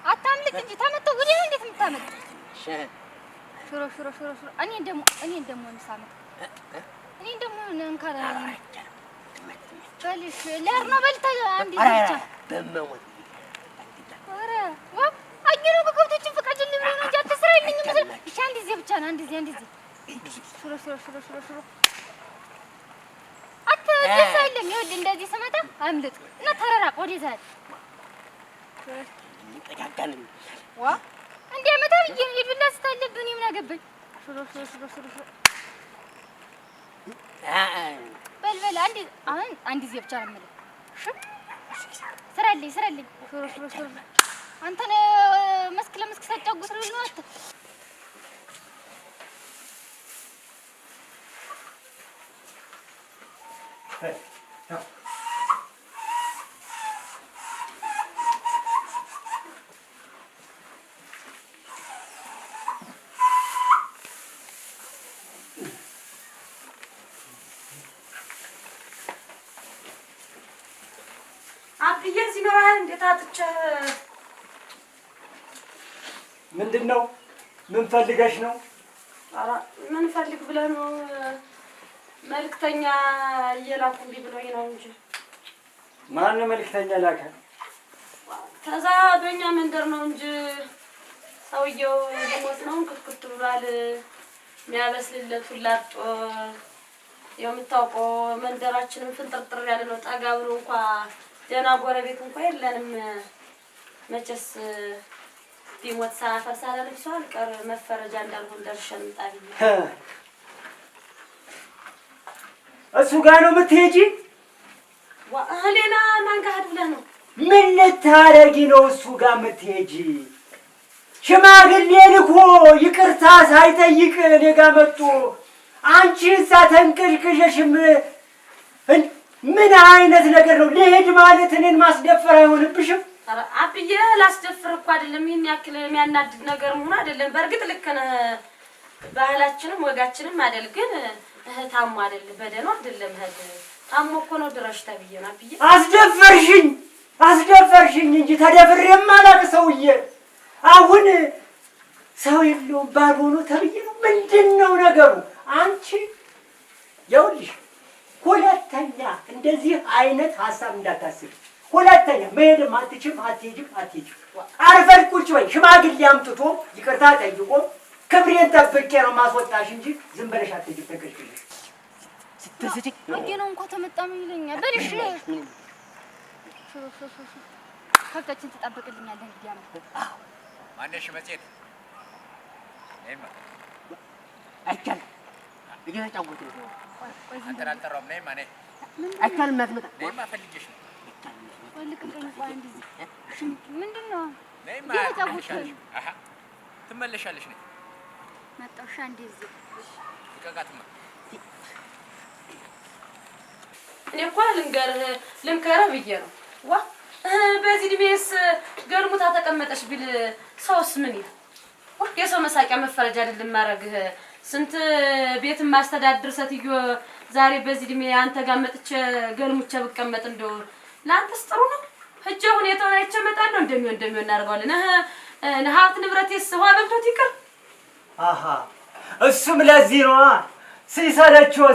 አታምልጥ እንጂ ተመተው ወዲህ እንዴት የምታመጥ ሽሮ እኔ ደግሞ እንሳመት እኔ ደግሞ እንካራ በልሽ ለር ነው በልታ አንዴ ብቻ በመሞት ኧረ ወብ አየሩ ከከብቶችን ፈቃጅልኝ ብሎ ነው እንጂ አትስራልኝ መስል እሺ አንዴ እዚህ ብቻ ነው አንዴ እዚህ ሽሮ አትደስ አይደለም ይወድ እንደዚህ ስመጣ አምልጥ እና ተራራቅ ወዴት አለ ተጋጋን ዋ እንዴ መታ ብዬ ይብላ ስታለብኝ ምን አገባኝ ሽሮ በል አንድ ጊዜ ብቻ ነው የምልህ ስራልኝ ሽሮ አንተን መስክ ለመስክ ሳጫጉት ነው አት እዚህ ነው እንዴት አጥቼ ምንድነው ምን ፈልገሽ ነው? ኧረ ምን ፈልግ ብለህ ነው? መልክተኛ እየላኩልኝ ብሎኝ ነው እንጂ። ማን ነው መልክተኛ ላከ? ከዛ በእኛ መንደር ነው እንጂ ሰውየው ደሞዝ ነው ክትክት ብሏል። የሚያበስልለት ሁላጦ የምታውቀው መንደራችንን ፍንጥርጥር ያለ ነው። ጠጋ ብሎ እንኳን ደህና ጎረቤት እንኳን የለንም። መቼስ ቢሞት ሳፈር ሳላለብሶ አልቀር መፈረጃ እንዳልሆን ደርሸን ጣልኝ። እሱ ጋር ነው የምትሄጂ? ሌላ ማን ጋር ብለህ ነው? ምን ልታረጊ ነው እሱ ጋር የምትሄጂ? ሽማግሌ ልኮ ይቅርታ ሳይጠይቅ እኔ ጋር መጥቶ አንቺ እዛ ተንቅሽቅሽም ምን አይነት ነገር ነው? ልሄድ ማለት እኔን ማስደፈር አይሆንብሽም? ኧረ አብዬ ላስደፍር እኮ አይደለም። ይሄን ያክል የሚያናድድ ነገር መሆን አይደለም። በእርግጥ ልክ ነህ። ባህላችንም ወጋችንም አይደል። ግን ታሞ አይደል በደኑ አይደለም። ታሞ እኮ ነው ድረሽ ተብዬ ነው አብዬ። አስደፈርሽኝ እንጂ ተደፍሬም አላውቅ ሰውዬ። አሁን ሰው የለውም ባዶ ነው ተብዬ ነው። ምንድነው ነገሩ? አንቺ ይኸውልሽ ሁለተኛ እንደዚህ አይነት ሐሳብ እንዳታስቢ። ሁለተኛ መሄድም አትችም፣ አትሄጂም። አርፈሽ ቁጭ በይ። ሽማግሌ አምጥቶ ይቅርታ ጠይቆ ክብሬን ጠብቄ ነው ማስወጣሽ እንጂ ዝም ብለሽ አትሄጂም። ተከልክለሽ ስትስጪ ነው እንኳን ተመጣም ይለኛል። በልሽ ከብታችን ተጣበቅልኛለህ እንዴ? አዎ ማነሽ መጽሔት ነይማ አይቻልም። እየተጫወቱ ነው። አንተን አልጠራሁም። ነይማ ነይ። አይቻልም። ማትመጣ ነይማ ፈልጌሽ ነው። ምንድን ነው? ነይማ ትመለሻለሽ። ነይ መጣሁ። እሺ አንዴ እዚህ ልቀቃትማ። እኔ እኮ ልንገርህ ብዬ ነው። በዚህ እድሜስ ገልሙታ ተቀመጠሽ ቢል ሰውስ ምን ይል? የሰው መሳቂያ መፈረጃ አይደለም ማረግህ። ስንት ቤት ማስተዳድር ሴትዮ ዛሬ በዚህ እድሜ አንተ ጋር መጥቼ ገልሙቼ ብቀመጥ እንደው ለአንተስ ጥሩ ነው? ሂጅ ሁኔታውን አይቼ እመጣለሁ። እንደሚሆን እናደርገዋለን። ሀብት ንብረቴስ ውሃ በልቶት ይቅር። እሱም ለዚህ ነዋ። ስትሰለችዎት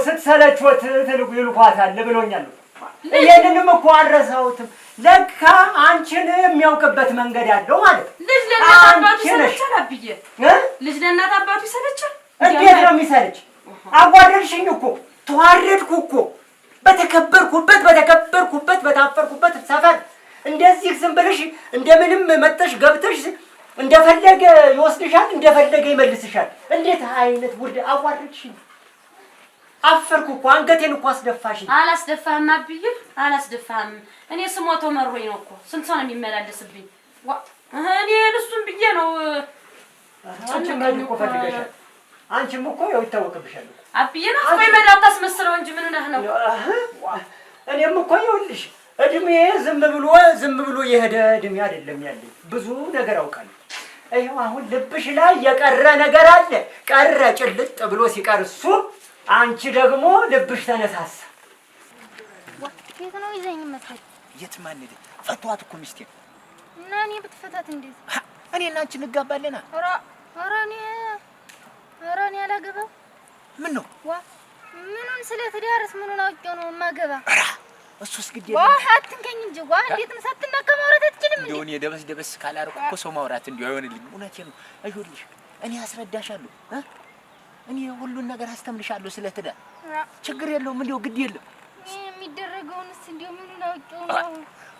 ትልቁ ይልኳታል ብሎኛል። ይሄንንም እኮ አልረሳሁትም። ለካ አንቺን የሚያውቅበት መንገድ ያለው ማለት ልጅ ለእናት አባቱ ይሰለቻል። አብዬ ልጅ ለእናት አባቱ ይሰለቻል። እንዴት ነው የሚሰለች? አጓደልሽኝ እኮ ተዋረድኩ እኮ በተከበርኩበት በታፈርኩበት ሰፈር እንደዚህ ዝም ብለሽ እንደምንም መጥተሽ ገብተሽ እንደፈለገ ይወስድሻል፣ እንደፈለገ ይመልስሻል። እንዴት አይነት ውርድ! አዋረድሽኝ። አፈርኩ እኮ አንገቴን እኮ አስደፋሽኝ። አላስደፋህም አብዬ አላስደፋህም። እኔ ስሞቶ መሮኝ ነው እኮ ስንት ሰው ነው የሚመላለስብኝ። እኔ እሱን ብዬ ነው። አንቺም እኮ ፈልገሻል። አንቺም እኮ ያው ይታወቅብሻል አብዬ ነው እኮ ይመዳ ታስመስለው እንጂ ምን ነህ ነው። እኔም እኮ ይኸውልሽ እድሜ ዝም ብሎ የሄደ እድሜ አይደለም ያለኝ። ብዙ ነገር አውቃለሁ። ይኸው አሁን ልብሽ ላይ የቀረ ነገር አለ። ቀረ ጭልጥ ብሎ ሲቀር እሱ አንቺ ደግሞ ልብሽ ተነሳሳ። የት ነው ይዘኝ መጣች? የት ማን ሄደ? ፈቷት እኮ ሚስቴ እና እኔ ብትፈታት እንዴት? እኔና አንቺ እንጋባለና። ኧረ እኔ አላገባም። ምን ነው ዋ ምኑን ስለ ትዳርስ ምኑን አውቄው ነው የማገባ? እሱስ ግድ ዋ አትንከኝ እንጂ ዋ እንዴት ነው ሳትናካ ማውራት አትችልም እንዴ? እንደው ደበስ ካላርኩ እኮ ሰው ማውራት እንዲው አይሆንልኝ። እውነቴን ነው። አይሆንልሽ እኔ አስረዳሻለሁ እኔ ሁሉን ነገር አስተምርሻለሁ ስለ ትዳር ችግር የለውም። እንደው ግድ የለም የሚደረገውንስ እንደው ምኑን አውቄው ነው?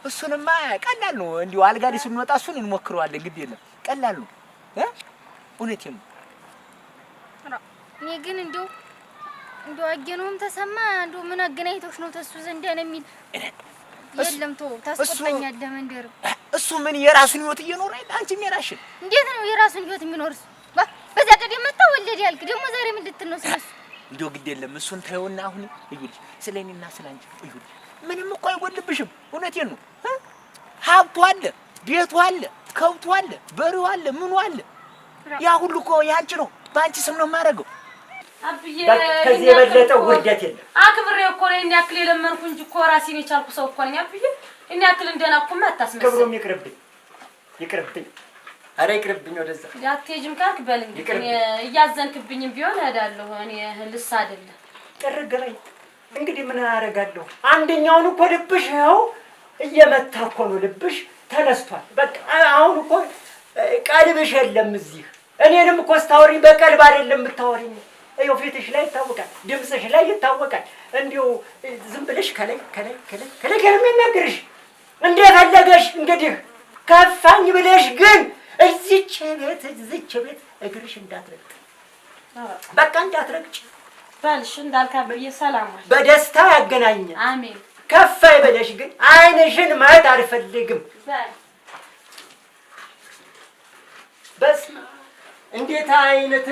እሱንማ ቀላል ነው። እንደው አልጋ ላይ ስንወጣ እሱን እንሞክረዋለን። ግድ የለም ቀላል ነው። እውነቴን ነው። እኔ ግን እንደው አገነውም ተሰማ እንደው ምን አገናኝቶሽ ነው ተሱ ዘንድ ያለ የሚል የለም። ተው ታስቆጣኛለህ። መንደር እሱ ምን የራሱን ህይወት እየኖረ አይደል? አንቺም የራስሽን። እንዴት ነው የራሱን ህይወት የሚኖርስ? በዛ ቀደም መጣ ወለድ ያልክ ደግሞ ዛሬ ምን ልትል ነው ስለሱ? እንደው ግድ የለም እሱን ተይውና አሁን እዩልኝ ስለኔና ስላንቺ እዩልኝ። ምንም እኮ አይጎልብሽም። እውነቴን ነው። ሀብቱ አለ፣ ቤቱ አለ፣ ከብቱ አለ፣ በሬው አለ፣ ምኑ አለ። ያ ሁሉ እኮ ያንቺ ነው። በአንቺ ስም ነው የማደርገው። አብዬ ከዚህ የበለጠ ውርደት የለም። አክብሬ እኮ ነው እኔ ያክል የለመንኩ እንጂ እኮ ራሴን የቻልኩ ሰው እኮ ነኝ። አብዬ እኔ ያክል እንደናኩማ አታስመስል። ክብሩም ይቅርብኝ። ኧረ ይቅርብኝ። ወደዛ አትሄጂም ካልክ በል እንግዲህ እያዘንክብኝም ቢሆን እሄዳለሁ። እኔ ልስ አይደለም ጥርግረኝ። እንግዲህ ምን አደርጋለሁ? አንደኛውን እኮ ልብሽ ይኸው እየመታ እኮ ነው። ልብሽ ተነስቷል። በቃ አሁን እኮ ቀልብሽ የለም እዚህ። እኔንም እኮ ስታወሪኝ በቀልብ አይደለም የምታወሪኝ። ይኸው ፊትሽ ላይ ይታወቃል፣ ድምፅሽ ላይ ይታወቃል። እንዲሁ ዝም ብለሽ ከላይ የሚናገርሽ እንደፈለገሽ እንግዲህ ከፋኝ ብለሽ ግን እዚች ቤት እግርሽ እንዳትረግጥ፣ በቃ እንዳትረግጭ። ባልሽ እንዳልካ ብዬ ሰላም አለ በደስታ ያገናኘ። አሜን። ከፋይ ብለሽ ግን ዓይንሽን ማየት አልፈልግም። በስመ አብ! እንዴት አይነት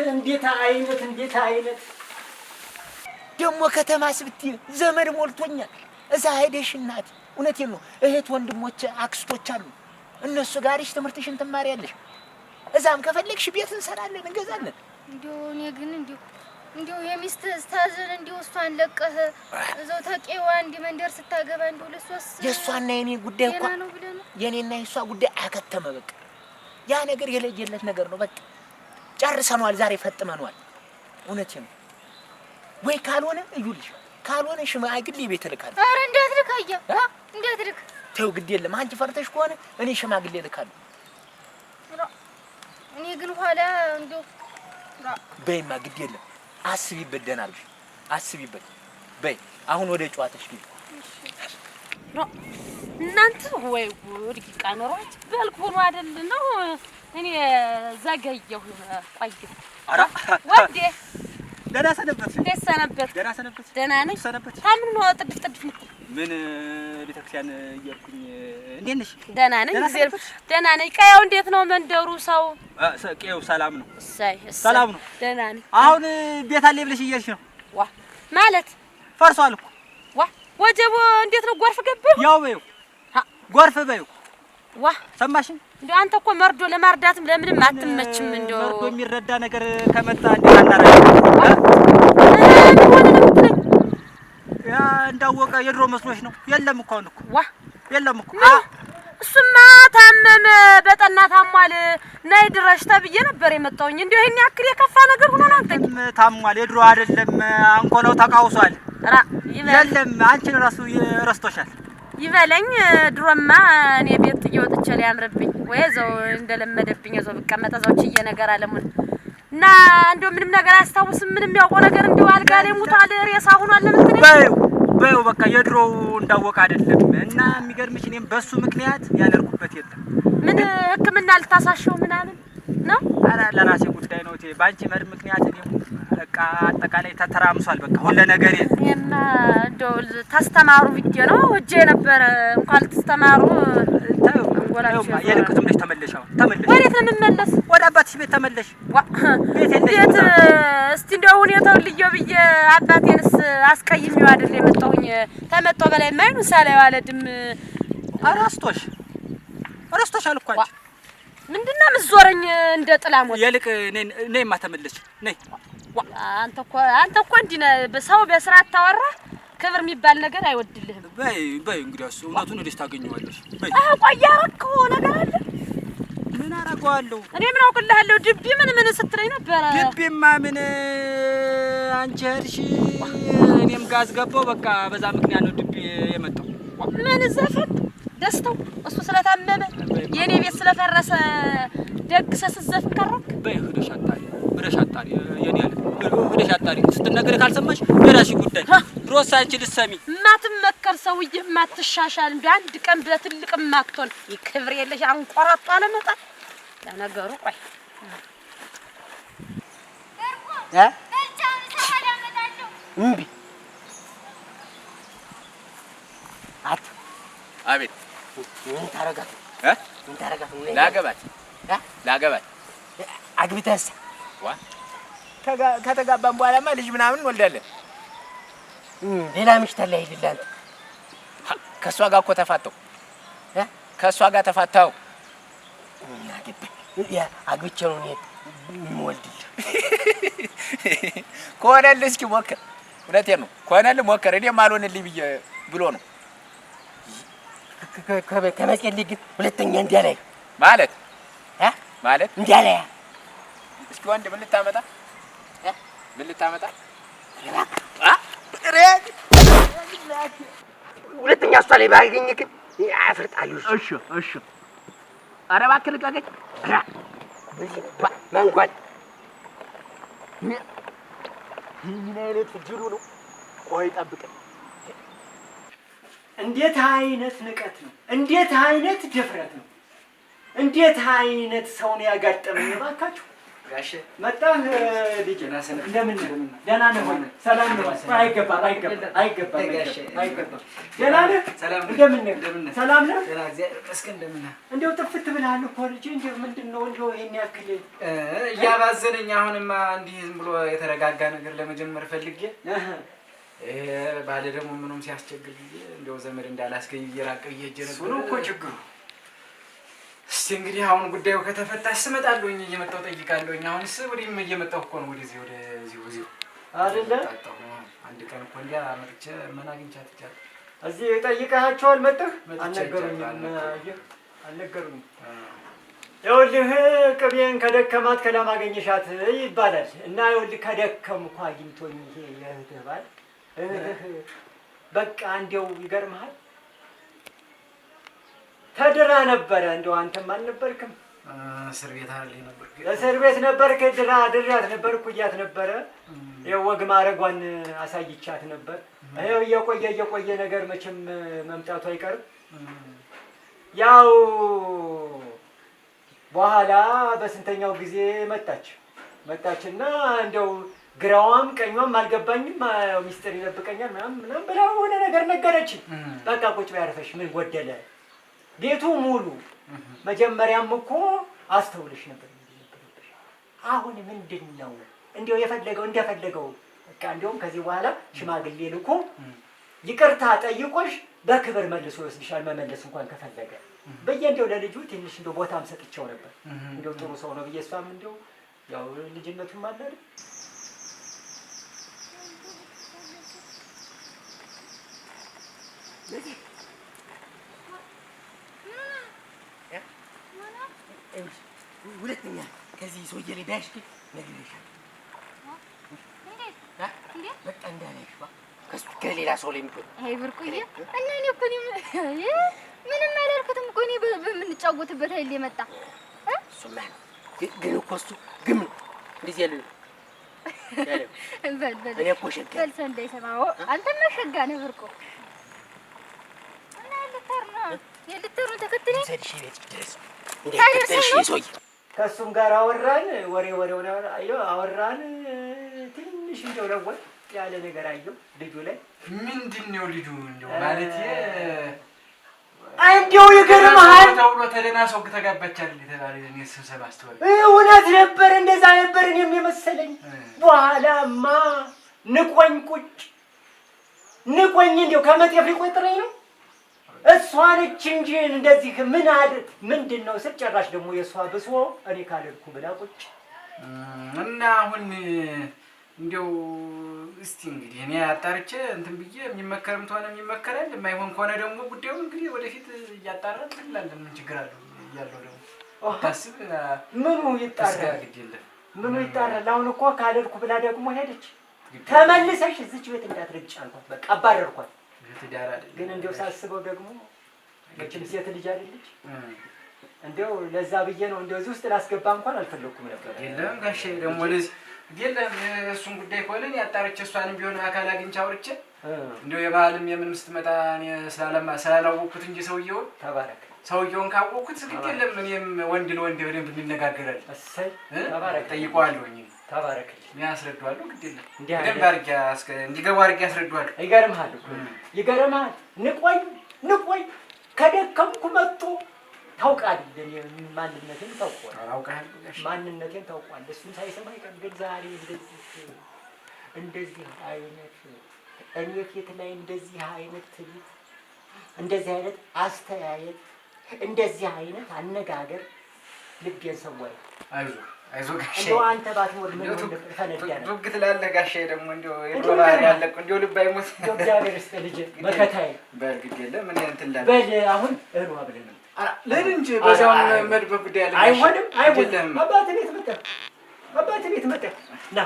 ደግሞ ከተማስ ብትይ ዘመድ ሞልቶኛል። እዛ ሄደሽ እናት እውነቴን ነው እህት ወንድሞች አክስቶች አሉ። እነሱ ጋርሽ ትምህርትሽን ትማሪያለሽ። እዛም ከፈለግሽ ቤት እንሰራለን እንገዛለን። እንደው እኔ ግን እንደው የሚስት ስታዘን እንደው እሷን ለቀህ እዛው ተቄዋ እንዲ መንደር ስታገባ እንደው ለሷስ የሷና የኔ ጉዳይ እኮ የኔና የሷ ጉዳይ አከተመ። በቃ ያ ነገር የለየለት ነገር ነው። በቃ ጨርሰናል። ዛሬ ፈጥመናል። እውነቴን ነው። ወይ ካልሆነ እዩልሽ ካልሆነ ሽማግሌ ቤት እልካለሁ። ኧረ እንዳትልክ አያ እንዳትልክ። ተው ግድ የለም። አንቺ ፈርተሽ ከሆነ እኔ ሽማግሌ እልካለሁ። እኔ ግን ኋላ እንደው በይማ ግድ የለም። አስቢበት፣ ደህና አድርጊ አስቢበት። በይ አሁን ወደ ጨዋታሽ ግቢ። እናንተ ወይ ጉድ ይቃኖራች በልኩ ነው አይደል ነው። እኔ ዘገየሁ ቆይ። አራ ወዴ ደህና ሰነበት። እንዴት ሰነበት? ደህና ሰነበት። ደህና ነኝ። ሰነበት። ታምን ነው ጥድፍ ምን ቤተክርስቲያን እየሄድኩኝ። እንዴት ነሽ? ደህና ነኝ። ደህና ነኝ። ቀያው እንዴት ነው መንደሩ? ሰው ቀያው ሰላም ነው። ሰላም ነው። ደህና ነኝ። አሁን ቤት አለ ብለሽ እየሄድሽ ነው? ዋ ማለት ፈርሷል እኮ። ዋ ወጀቡ እንዴት ነው? ጎርፍ ገባው? ያው በይው ጎርፍ በይው። ዋ ሰማሽኝ? እንደው አንተ እኮ መርዶ ለማርዳትም ለምንም አትመችም። እንደው መርዶ የሚረዳ ነገር ከመጣ እንዴት አናረጋም? ያ እንዳወቀ የድሮ መስሎሽ ነው? የለም እኮ አሁን እኮ ዋ የለም እኮ እሱማ ታመመ፣ በጠና ታሟል። ነይ ድረሽ ተብዬ ነበር የመጣሁኝ። እንደው ይሄን ያክል የከፋ ነገር ሆኖ ነው? አንተ ታሟል። የድሮ አይደለም አንቆላው ተቃውሷል። ራ የለም አንቺን ራሱ ረስቶሻል። ይበለኝ። ድሮማ እኔ ቤት እየወጥቼ ሊያምርብኝ ወይ እዛው እንደለመደብኝ እዛው ብቀመጥ እዛው ችዬ ነገር አለሙን እና እንደው ምንም ነገር አያስታውስም። ምንም ያውቀው ነገር እንደው አልጋ ላይ ሙቷል፣ ሬሳ ሆኗል። ለምን በይው በቃ የድሮው እንዳወቀ አይደለም። እና የሚገርምሽ እኔም በሱ ምክንያት ያለርኩበት የለም። ምን ሕክምና ልታሳሸው ምናምን ነው? ኧረ ለራሴ ጉዳይ ነው። ባንቺ መር ምክንያት እኔም በቃ አጠቃላይ ተተራምሷል። በቃ ሁሉ ነገር የማ እንደው ተስተማሩ ብዬ ነው እጄ ነበር። እንኳን ተስተማሩ ታዩማ የልክቱም ልጅ ተመለሽ። አሁን ተመለሽ። ወዴት ነው የምመለስ? ወደ አባትሽ ቤት ተመለሽ። ቤት እስቲ እንደው ሁኔታውን ልየው ብዬ አባቴንስ አስቀይሜው አይደል የመጣሁኝ። ተመጣው በላይ ማይኑ ሳላይ ዋለድም አረስቶሻል እኮ አንቺ ምንድነው የምትዞረኝ እንደ ጥላሞት? የልክ ነይማ ተመለሽ ነይ። አንተ እኮ እንዲህ ነህ። ሰው በስርዓት ታወራ ክብር የሚባል ነገር አይወድልህም። በይ እንግዲያውስ እውነቱን ወደሽ ታገኘዋለሽ። በይ ቆይ ያረከው ነገር አለ አውቀዋለሁ። እኔ ምን አውቅልሃለሁ? ድቢ ምን ስትለኝ ነበር? ድቢማ ምን አንቺ ሄድሽ እኔም ጋዝ ገባው። በቃ በዛ ምክንያት ነው ድቢ የመጣው። ምን ዘፈን ደስተው እሱ ስለታመመ የኔ ቤት ስለፈረሰ ደግሰህ ስትዘፍን ቀረክ። በይ ሄደሽ አጣሪ የኔ ያለ ሄደሽ አጣሪ ስትነገር ካልሰማሽ የራስሽ ጉዳይ። ድሮስ አንቺ ልትሰሚ ማትመከር ሰውዬ ማትሻሻል እንደ አንድ ቀን በትልቅ ማክቶን ይክብር የለሽ አንቆራጣ ለመጣ ለነገሩ ቆይ እምቢ አቤት ምን ታረጋት? ምን ታረጋት? ላገባት አግብተህስ? ከተጋባን በኋላማ ልጅ ምናምን እንወልዳለን። ሌላ ሚስት አለ አይደል አንተ? ከእሷ ጋር እኮ ተፋተው ከእሷ ጋር ተፋታው። አግብቼ ነው እኔ የምወልድልህ። ከሆነልህ እስኪ ሞክር። እውነቴን ነው። ከሆነልህ ሞክር። እኔም አልሆንልኝ ብዬ ብሎ ነው ከመጸለይ ግን ሁለተኛ እንዲያላይ ማለት እንዲያላይ። እስኪ ወንድ ምን ልታመጣ ሁለተኛ እሷ ላይ ባገኝ ግን አፈርጣለሁ። እሺ ኧረ እባክህ ልቀቀኝ። መንጓል ምን አይነት ጅሉ ነው? ቆይ ጠብቀኝ። እንዴት አይነት ንቀት ነው! እንዴት አይነት ድፍረት ነው! እንዴት አይነት ሰው ነው ያጋጠመኝ! እባካችሁ ጋሼ መጣህ ልጅ እንደምን ደህና ነህ? ሰላም ነው? አይገባም። ደህና ነህ? እንደምን ሰላም ነህ? እንደው ጥፍት ብለሃል እኮ ልጅ። እንደው ምንድን ነው እንደው ይሄን ያክል እያባዘነኝ? አሁንማ እንዲህ ዝም ብሎ የተረጋጋ ነገር ለመጀመር ፈልጌ ባለ ደግሞ ምንም ሲያስቸግር ጊዜ እንደው ዘመድ እንዳላስገኝ እየራቀ እየሄጀ ነበር። ነው እኮ ችግሩ። እስቲ እንግዲህ አሁን ጉዳዩ ከተፈታ ስመጣለሁኝ፣ እየመጣሁ ጠይቃለሁኝ። አሁንስ ወዲህም እየመጣሁ እኮ ነው ወደዚህ አይደለ? አንድ ቀን እኮ እንዲያ መጥቼ ምን አግኝቻት ይቻላል። እዚህ ጠይቀሃቸዋል? መጥተህ አልነገሩኝም። ይኸውልህ ቅቤን ከደከማት ከላም አገኘሻት ይባላል እና ይኸውልህ ከደከምኩ አግኝቶኝ ይሄ የእህትህ ባል በቃ እንደው ይገርምሃል ተድራ ነበረ። እንደው አንተም አልነበርክም? እስር ቤት አለኝ ነበር። እስር ቤት ነበርክ? ድሪያት ነበርኩ እያት ነበረ። ይኸው ወግ ማረጓን አሳይቻት ነበር። ይኸው እየቆየ ነገር መቼም መምጣቱ አይቀርም። ያው በኋላ በስንተኛው ጊዜ መጣችና እንደው ግራዋም ቀኛም አልገባኝም። ሚስጥር ይጠብቀኛል ምናምን ብላ ሆነ ነገር ነገረችኝ። በቃ ቁጭ በይ አርፈሽ ምን ጎደለ? ቤቱ ሙሉ። መጀመሪያም እኮ አስተውልሽ ነበር። አሁን ምንድን ነው እንደው እንደፈለገው በቃ እንደውም ከዚህ በኋላ ሽማግሌ ልኮ ይቅርታ ጠይቆሽ በክብር መልሶ ይወስድሻል። መመለስ እንኳን ከፈለገ በየ እንደው ለልጁ ትንሽ እንደው ቦታም ሰጥቼው ነበር። እንደው ጥሩ ሰው ነው ብዬ እሷም እንደው ያው ልጅነቱም አለ አይደል? ሁለተኛ ከዚህ ሰውዬ ላይ ቢያሽኪ ነግሬሻለሁ። በቃ እንዳለሽ ከሌላ ሰው ላይ የሚሆን አይ ብርቁዬ እና እኔ እኮ ምንም አላልኩትም እኮ እኔ በምንጫወትበት ኃይል የመጣ እሱማ ግን እኮ እሱ ግም ነው እንደዚህ ያለው በል እኔ እኮ ሸጋ በል ሰው እንዳይሰማው አንተማ ሸጋ ነህ ብርቁ። እና የልተር ነው ተከትለኝ ሰድሽ ቤት ድረስ እንደተከተልሽ ሰውዬ ከእሱም ጋር አወራን። ወሬውን አወራን። ትንሽ እንደው ለወጥ ያለ ነገር አየሁ ልጁ ላይ። ምንድን ነው ልጁ እንደው ማለት እንደው ይገርምሃል ተብሎ ተደና ሰው ተጋባቻል የተባለ እኔ ስብሰባ አስተዋል። እውነት ነበር፣ እንደዛ ነበር እኔም የመሰለኝ። በኋላማ ንቆኝ እንደው ከመጤፍ ሊቆጥረኝ ነው። እሷ ነች እንጂ እንደዚህ ምንድን ነው ስል ጨራሽ ደግሞ የእሷ ብሶ እኔ ካልልኩ ብላ ቁጭ እና አሁን እንደው እስቲ እንግዲህ እኔ አጣርቼ እንትን ብዬ የሚመከርም ተሆነ የሚመከራል፣ የማይሆን ከሆነ ደግሞ ጉዳዩ እንግዲህ ወደፊት እያጣራን እንላለን። ምን ችግር አለው እያለው ደግሞ ታስብ ምኑ ይጣራል? ምኑ ይጣራል? አሁን እኮ ካልሄድኩ ብላ ደግሞ ሄደች። ተመልሰሽ እዚች ቤት እንዳትረግጭ አልኳት። በቃ አባረርኳት። ግን እንደው ሳስበው ደግሞ መቼም ሴት ልጅ አይደለች። እንደው ለዛ ብዬ ነው እንደው እዚህ ውስጥ ላስገባ እንኳን አልፈለኩም ነበር። የለም ጋሼ ደግሞ ለዚህ የለም እሱን ጉዳይ ኮለን ያጣረች እሷንም ቢሆን አካል አግኝቼ አውርቼ እንደው የባህልም የምንም ስትመጣ እኔ ስላላወቅኩት እንጂ ሰውየውን ተባረክ። ሰውየውን ካወቅኩት ግድ የለም እኔም ወንድ ለወንድ በደንብ እንነጋገራለን። እሰይ ተባረክ። ጠይቀዋለሁኝ። ተባረክ። እኔ አስረዳዋለሁ። ግድ የለም በደንብ አድርጌ እንዲገቡ አድርጌ አስረዳዋለሁ። ይገርምሃል እኮ ይገርምሃል። ንቆይ ከደከምኩ መጥቶ ታውቃለህ። ማንነቴን ታውቋል። ማንነቴን ታውቋል። እሱን ሳይሰማ ይቀር። ግን ዛሬ እንደዚህ አይነት እኔ ፊት ላይ እንደዚህ አይነት ትዕቢት፣ እንደዚህ አይነት አስተያየት፣ እንደዚህ አይነት አነጋገር ልቤን ሰወረ። አይዞህ ጋሼ እንደው አንተ ባትሞት ምን ተነዳ ነው ዱግ ትላለህ ጋሼ። ደግሞ እንደው የባህር ያለቁ እንደው ልብ አይሞት። እንደው እግዚአብሔር ይስጥ ልጄ መከታዬ። በል ግድ የለም ምን እንትን ላለ በል አሁን እህሉ አብለን ለምን እንጂ በዛውን መድበብ ጉዳይ ያለ አይሆንም። አባትህ ቤት መጣ። ና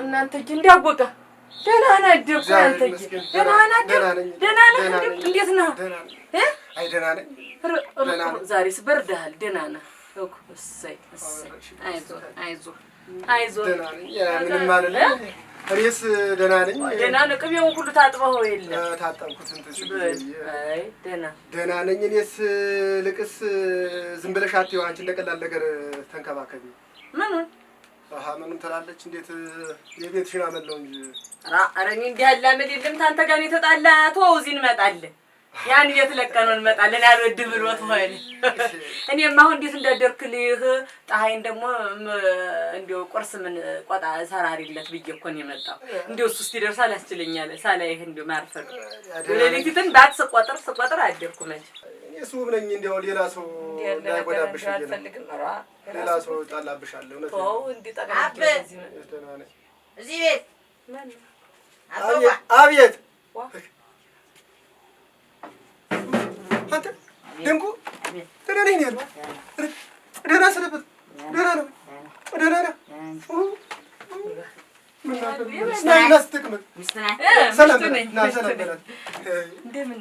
እናንተ እጅ እንዲያወቀ ደህና ነህ? አደርኩ አንተ እጅ ደህና ነህ? ደህና ነህ? እንዴት ነህ? አይ ደህና ነኝ። ዛሬስ በርደሃል? ደህና ነህ እኮ። እሰይ አይዞህ ደህና ነኝ። ምንም አይደለም። እኔስ ደህና ነኝ። ደህና ነህ? ቅቤውን ሁሉ ታጥበኸው የለም? ታጠብኩት እንትን ሲል አይ ደህና ነኝ። እኔስ ልቅስ ዝም ብለሽ አትይው። አንቺ እንደቀላል ነገር ተንከባከቢ። ምኑን ምንም ትላለች። እንዴት የቤትሽን አመል ነው እንጂ ኧረ እኔ እንዲህ ያለ አመል የለም። ታንተ ጋር የተጣላ ተወው፣ እዚህ እንመጣለን። ያን ቤት ለቀን እንመጣለን። ያልወድህ ብሎት ሆነ። እኔማ አሁን እንዴት እንዳደርክልህ ፀሐይን ደግሞ እንደው ቁርስ ምን ቆጣ ሰራሪለት ብዬሽ እኮ ነው የመጣው። እንደው እሱ እስኪደርስ አላስችለኛል። ሳላይህ እንደው ማርፈድ ሌሊትን ባት ስቆጥር አደርኩ መች እኔስ ውብ ነኝ። እንደው ሌላ ሰው እንዳይጎዳብሽ አልፈልግም። ሌላ ሰው ጣላብሻል። እውነት ነው። እዚህ ቤት አቤት አንተ ደንቁ ደህና ነኝ ያለው ደህና ስለበት ደህና ነው። ናስትቅመጥ ሰላም በላት። እንደምን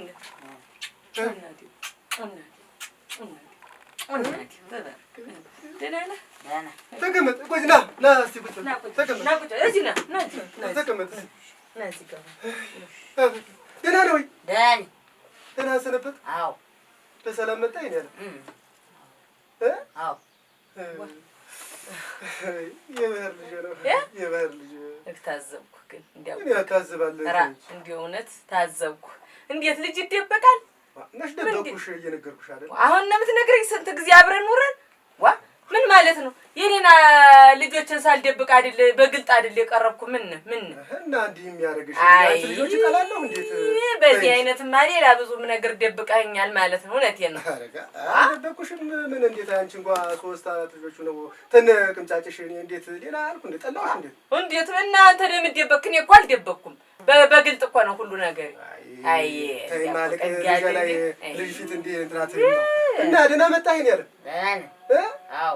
ተቀመጥ። ቆይ ና እስኪ ቁጭ ተቀመጥ። ተቀመጥ። ደህና ነው ወይ? ደህና ሰነበት? አዎ። በሰላም መጣ ይላል። አዎ። የባህር ልጅ ነው። የባህር ልጅ ታዘብኩ። ግን እንዲያው ታዝባለህ? እንዲያው እውነት ታዘብኩ። እንዴት ልጅ ይደበቃል? ነሽ ደበኩሽ እየነገርኩሽ አይደል? አሁን ነው የምትነግረኝ? ስንት ጊዜ አብረን ኑረን ምን ማለት ነው? የኔና ልጆችን ሳልደብቅ አይደል በግልጥ አይደል የቀረብኩ? ምን እና እንዲህ የሚያደርግሽ አንቺ ልጆች ይቀላልው እንዴት? በዚህ አይነትማ ሌላ ብዙም ነገር ደብቀኸኛል ማለት ነው። እውነቴን ነው። አልደበኩሽም። ምን እንዴት አንቺ እንኳን 3-4 ልጆች ነው ተነቅምጫጭሽ እኔ እንዴት ሌላ አልኩ? እንዴት ጠላሁሽ? እንዴት እና አንተ ለምን ደበቅክ? እኔ እኮ አልደበቅኩም። በግልጥ እኮ ነው ሁሉ ነገር። አይ ማለቅ ላይ ልጅ ፊት እንዴ እንትናት እና ደህና መጣህ ይሄን ያለ አዎ።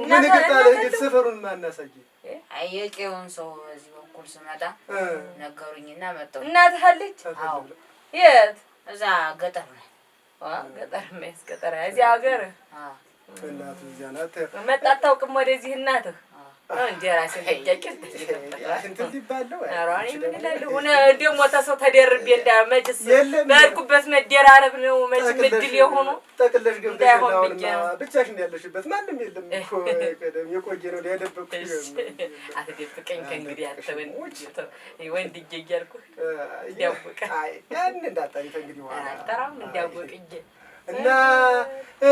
ምን ይገጣለ? እንዴት ሰፈሩን ማናሳይ? አየቄውን ሰው እዚህ በኩል ስመጣ ነገሩኝና መጣሁ። እናትህ አለች? አዎ። የት? እዛ ገጠር ነው። ገጠር እዚህ ሀገር? አዎ። እናትህ እዚያ ናት። መጣ አታውቅም ወደዚህ እናትህ? እንጀራ ሲነጨጭ እንትን ሊባለው አራኒ ምን ይላል? ደግሞ ተሰው ተደርቤ መችስ በርኩበት መደራረብ ነው መች ምድል የሆኑ ጠቅለሽ ገብተሽ አሁንማ ብቻሽን ያለሽበት ማንም የለም እኮ ቀደም የቆየ ነው ያደበቅኩሽ። አትደብቀኝ ከእንግዲህ አትበን ወንድዬ እያልኩህ እንዲያውቅ ያን እንዳታሪፍ እንግዲህ አልጠራም እንዲያውቅ እጄ እና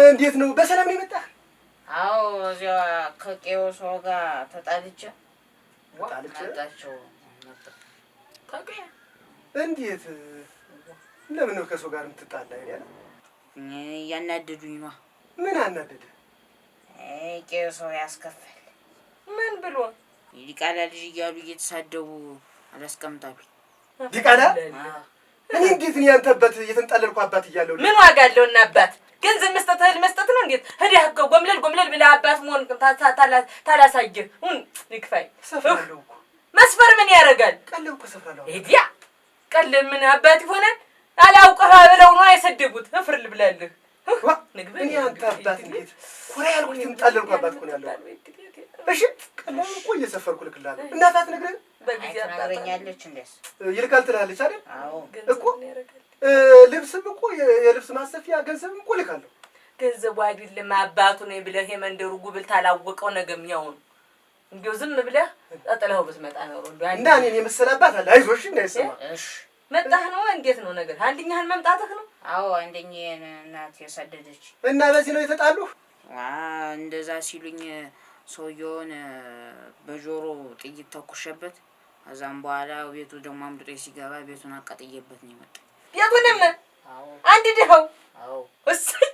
እንዴት ነው በሰላም ነው የመጣህ? አዎ እዚያ ከቄው ሰው ጋር ተጣልቼ ወጣቸው ነበር። ከቄ እንዴት ለምን ነው ከሰው ጋር የምትጣላ ያለ? ያናደዱኝ ነው። ምን አናደደ? ቄው ሰው ያስከፋል። ምን ብሎ? ዲቃላ ልጅ እያሉ እየተሳደቡ አላስቀምጣሉኝ። ዲቃላ እኔ እንዴት ነው ያንተ አባት የተንጣለልኩ አባት እያለሁ ምን ዋጋ አለውና አባት ገንዘብ መስጠት እህል መስጠት ነው እንዴት ሄደህ ጎምለል ብለህ አባት መሆን ታላሳየህ ይክፋይ ሰፍራለሁ እኮ መስፈር ምን ያደርጋል ቀለው እኮ ሰፍራለሁ ሄዲያ ቀለም ምን አባት ይሆናል አላውቅህ ብለው ነው አይሰደጉት እፍር ልብላለህ እኔ አንተ አባት እንዴት ኮራ ያልኩት የተንጣለልኩ አባት እኮ ነው ያለው እሺ ቀለው እኮ እየሰፈርኩ ልክልሃለሁ እናት አትነግረህም በጊዜ አታገኛለች እንደስ ይልካል ትላለች አይደል አዎ እኮ ልብስም እኮ የልብስ ማሰፊያ ገንዘብም እኮ ልካለሁ ገንዘቡ አይደለም አባቱ ነው ብለህ የመንደሩ ጉብል ታላወቀው ነገም ያው እንዴው ዝም ብለህ ተጠለኸው ብትመጣ ነው እና እኔን የመሰለ አባት አለ አይዞሽ እንዳይሰማ እሺ መጣህ ነው እንዴት ነው ነገር አንደኛህን መምጣትህ ነው አዎ አንደኛዬን እናት ያሳደደች እና በዚህ ነው የተጣሉ እንደዛ ሲሉኝ ሰውየውን በጆሮ ጥይት ተኩሸበት ከዛም በኋላ ቤቱ ደግሞ አምጥቶ ሲገባ ቤቱን አቃጥየበት ነው የመጣው ቤቱንም አንድ ድኸው አዎ እሰይ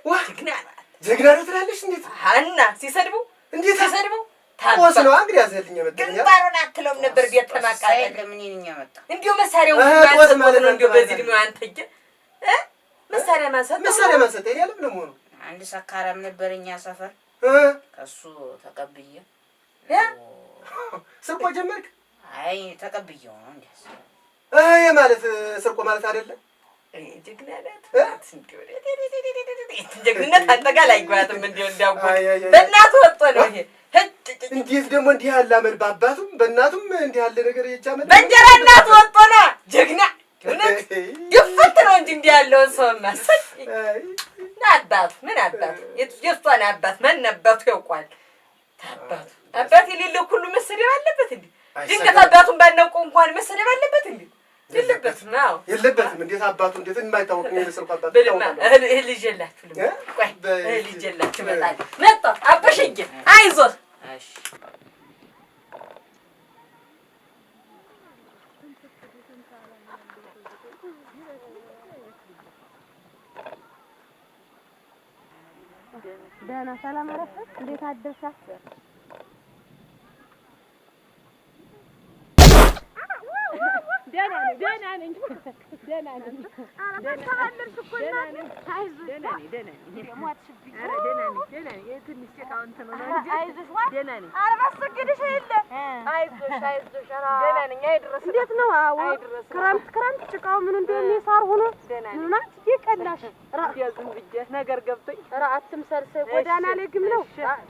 ጀግና ነው ትላለሽ እንዴት አና ሲሰድቡ እንዴት ሲሰድቡ ታቆስ ነው እንግዲህ ያዘልኝ የመጣኝ ግንባሩን አትለውም ነበር ቤት ተማቃለ ለምን ይንኛ መጣ እንዴው መሳሪያው ማለት ነው እንዴው በዚህ ድሜው አንተጀ መሳሪያ ማንሳት ያለም ነው ሆኖ አንድ ሰካራም ነበርኛ ሰፈር ከሱ ተቀብዬ ስርቆ ጀመርክ አይ ተቀብዬው ነው እንዴስ ማለት ስርቆ ማለት አይደለም ጀግንነት አንተ ጋር ላይጓትም እንዴው እንዳውቁ በእናቱ ወጥቶ ነው ይሄ እንዴት ደግሞ እንዲህ ያለ አመል በአባቱም በእናቱም እንዲህ ያለ ነገር የጃመል በእንጀራ እናቱ ወጥቶ ነው ጀግና ግፍት ነው እንጂ እንዲህ ያለውን ሰው ማሰጥ አባቱ ምን አባቱ የእሷን አባት ማን አባቱ ያውቋል አባት የሌለው ሁሉ መሰደብ አለበት እንዴ ድንገት አባቱን ባናውቀው እንኳን መሰደብ አለበት እንዴ የለበትም እንዴት አባቱ እንዴት የማይታወቅ ነው የመሰልኩ አባቱ እህል ይዤላችሁ ቆይ እህል ይዤላችሁ እመጣለሁ መጣሁ አበሽዬ አይዞህ እሺ ደህና ሰላም አረፈ እንዴት አደርሻት ደህና ነኝ አረፈታለሽ እኮ እናት አይዞሽ ደህና ነኝ ሞትሽብኝ ኧረ ደህና ነኝ የትንሽ ጭቃው እንትን ነው እንጂ አይዞሽ ደህና ነኝ ኧረ ባስወግድሽ የለ አይዞሽ ኧረ ደህና ነኝ አይድረስ እንዴት ነው አዎ ክረምት ጭቃው ምን እንደሆነ ሳር ሆኖ እናት ይቀላሽ ያዝም ብዬ ነገር ገብቶኝ ኧረ አትምሰልሰይ ጎዳና ላይ ግም ነው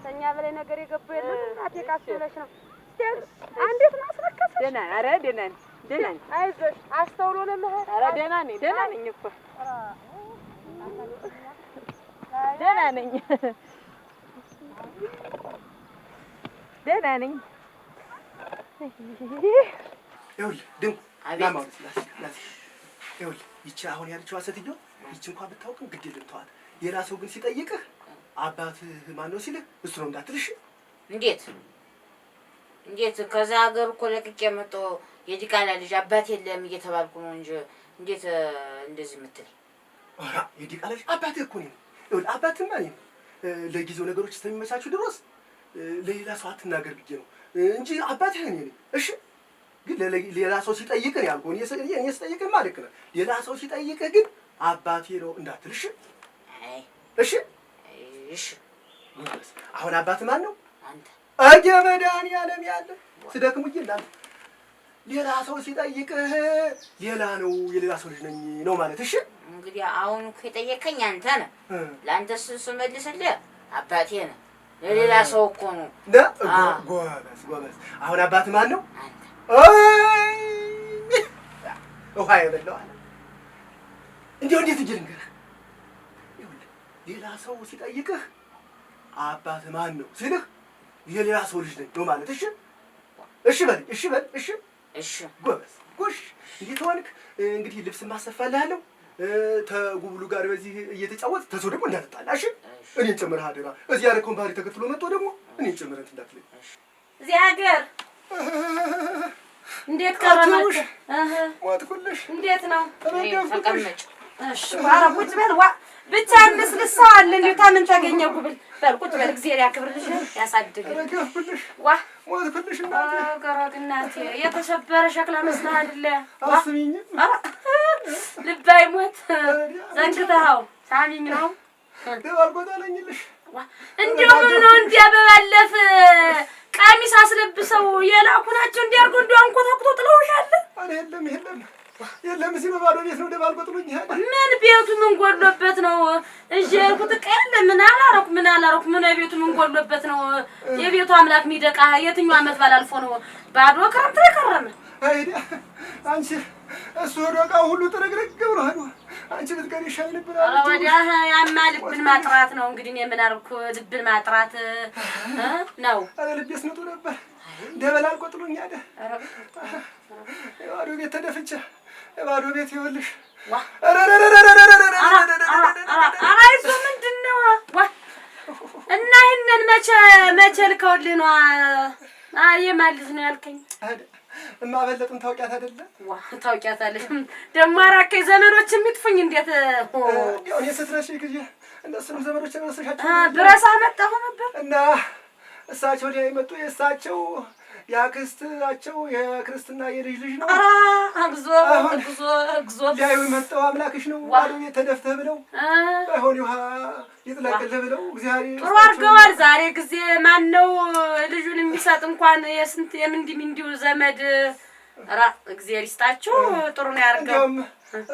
ተኛ በላይ ነገር የገባው የለም እናቴ ካስለሽ ነው እንዴት ነው አስረከሰሽ ደህና ኧረ ደህና ነኝ አይዞሽ አስተውሎ ነው መሄድ ኧረ ደህና ነኝ እኮ ደህና ነኝ ይኸውልህ ድንቁ ለማውራት ይኸውልህ ይቺ አሁን ያለችው ሴትዮ ይቺ እንኳን ብታውቅም ግድ የለም ተዋት ሌላ ሰው ግን ሲጠይቅህ አባትህ ማነው ሲልህ እሱ ነው እንዳትልሽ እንዴት ከዛ ሀገር እኮ ለቅቄ መጣሁ የዲቃላ ልጅ አባት የለም እየተባልኩ ነው እንጂ እንዴት እንደዚህ የምትለኝ የዲቃላ ልጅ አባትህ እኮ ነው ይኸውልህ አባትህ ማለት ነው ለጊዜው ነገሮች እስከሚመቻቹ ድረስ ለሌላ ሰው አትናገር ብዬ ነው እንጂ አባትህ ነኝ እሺ ግን ሌላ ሰው ሲጠይቅህ ያልኩህ እኔ ስጠይቅህ ማለት ነው ሌላ ሰው ሲጠይቅህ ግን አባቴ ነው እንዳትልሽ እሺ አሁን አባትህ ማን ነው አንተ አገመዳንያለም ያለ ስደክሙኝ እናንተ ሌላ ሰው ሲጠይቅህ ሌላ ነው የሌላ ሰው ልጅ ነኝ ነው ማለት እሺ እንግዲህ አሁን እኮ የጠየቀኝ አንተ ነህ ለአንተ ስመልስልህ አባቴ ነህ ለሌላ ሰው እኮ ነው ጎበዝ አሁን አባትህ ማን ነው አንተ ውሃ የበላው አለ እንዴት እጅ ልንገርህ ሌላ ሰው ሲጠይቅህ አባትህ ማን ነው ሲልህ የሌላ ሰው ልጅ ነኝ ነው ማለት እሺ በል እሺ ጎበዝ ጎሽ እንዴት ሆንክ እንግዲህ ልብስ ማሰፋልሃለሁ ተጉብሉ ጋር በዚህ እየተጫወት ተሰው ደግሞ እንዳትጣላ እሺ እኔን ጨምረህ አደራ እዚህ ያረከውን ባህሪ ተከትሎ መጥቶ ደግሞ እኔን ጨምረህ እንዳትለኝ እዚህ ሀገር እንዴት ከረመች ሞትኩልሽ እንዴት ነው ተቀመጭ እሺ ኧረ ቁጭ በል ዋ ብቻ እንስልሰው አለ እንዴ ታምን ታገኘው ጉብል በል ቁጭ በል እግዚአብሔር ያክብርልሽ ያሳድግልሽ ረጋፍልሽ ዋ ሞትኩልሽ ገራድ እናቴ የተሰበረ ሸክላ መስለህ አይደለ አስሚኝ ልብ አይሞት ዘንግተኸው ሳሚኝ ነው ደባልቆጣለኝልሽ እንደው ምን ነው እንዲያ በባለፈ ቀሚስ አስለብሰው የላኩ ናቸው እንዲያርጉ እንደው አንኮታኩቶ ጥለውሻል። የለም ሲሉ ባዶ ቤት ነው ደባልቆጥሉኝ ይሄ ምን ቤቱ ምን ጎሎበት ነው እጄ ያልኩት ቀለ ምን አላረኩ ምን ቤቱ ምን ጎሎበት ነው የቤቱ አምላክ ሚደቃ የትኛው አመት ባላልፎ ነው ባዶ ክረምት ተከረመ አይዳ አንቺ እሱ ወደቃው ሁሉ ጥርግርግ ብሎ ሄዶ አንቺ ልትቀሪ ይሻል ነበር። ኧረ ወዲያ ያማ ልብን ማጥራት ነው እንግዲህ እኔ ምን አልኩ ልብን ማጥራት ነው። አረ ልቤስ ነው ነበር ደበላልቆጥሉኝ አደ ባዶ ቤት ተደፍቼ ባዶ ቤት ይኸውልሽ አይዞ ምንድነው እና ይሄንን መቼ ልከውልህ ነው የማልዝ ነው ያልከኝ? እማበለጥን ታውቂያት አይደለ? ታውቂያታለሽ ደግሞ አራከኝ ዘመዶች የሚጥፉኝ እንዴት ያው እኔ ስትረሺ ጊዜ እነሱም ዘመዶች ረስሻቸው ብረሳ መጣሁ ነበር እና እሳቸው ላይ መጡ የእሳቸው ያክስታቸው የክርስትና የልጅ ልጅ ነው። አግዞ ሊያዩ መጣው አምላክሽ ነው ባዶ ቤት ተደፍተህ ብለው ባይሆን ውሃ ይጥለቅልህ ብለው እግዚአብሔር ጥሩ አድርገዋል። ዛሬ ጊዜ ማን ነው ልጁን የሚሰጥ እንኳን የስንት የምንዲው ዘመድ እግዚአብሔር ይስጣችሁ ጥሩ ነው ያርገው።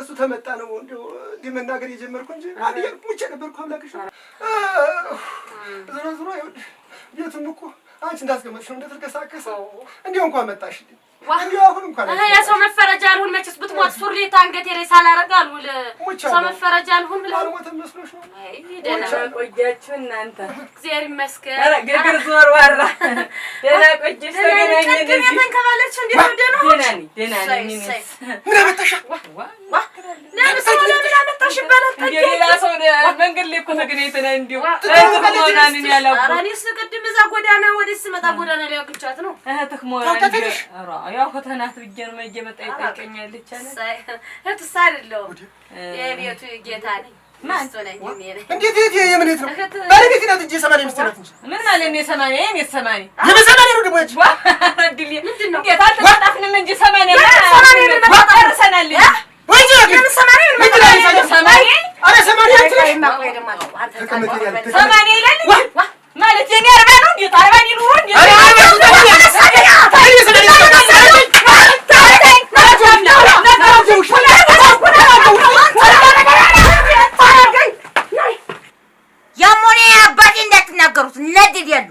እሱ ተመጣ ነው እንደው እንዲህ መናገር የጀመርኩ እንጂ አዲያ ሙቼ ነበርኩ አምላክሽ ነው። ዝሮ ቤቱም እኮ አንቺ እንዳስገመትሽ ነው እንደተከሳከሰው እንዲሁ እንኳን መጣሽ እንዲሁ አሁን እንኳን ያ ሰው መፈረጃ አልሁን መችስ ብትሞት ሱሪ ታንገቴ ላይ ሳላረጋ አልሁል ሰው መፈረጃ አልሁን ብለ አልሞተም መስሎሽ ነው። አይ ደህና ቆያችሁ እናንተ እግዚአብሔር ይመስገን። ኧረ ግግር ዞር ዋራ ደህና ቆይሽ ተገናኘን። ግን የተንከባለች እንዴት ነው? ደህና ነኝ ምን አመጣሽ? ለምን አመጣሽ ይባላል? ሌላ ሰው መንገድ ላይ እኮ ተገናኝተን እንዲሁ ተቆናንን ያለው ኧረ እኔስ ቅድም እዛ ጎዳና ወደስ መጣ ጎዳና ላይ አግኝቻት ነው እህትህ ሞራንሽ ያው ከተናት ብዬሽ ነው እየመጣ ይጠይቀኛለች አለ እህትስ አይደለሁም የቤቱ ጌታ ነኝ። ማን ነኝ እኔ? እንዴት የምንት ነው ባለቤት ናት እንጂ ሰማንያ ሚስት ናት እንጂ ምን ማለት ነው? ሰማንያ የኔ ሰማንያ የመሰማንያ ነው ደግሞ ድል ምንድነው? ጌታ አልተጣጣፍንም እንጂ ሰማንያ ነው ተርሰናል ወንጀ ግን ሰማንያ ነው ምንድነው? ሰማንያ አረ ሰማንያ ሰማንያ ይላል ማለት የኔ 40 ነው እንዴ? 40 ይሉ እንዴ? ያሞኔ አባቴ እንዳትናገሩት ነድድ ያሉ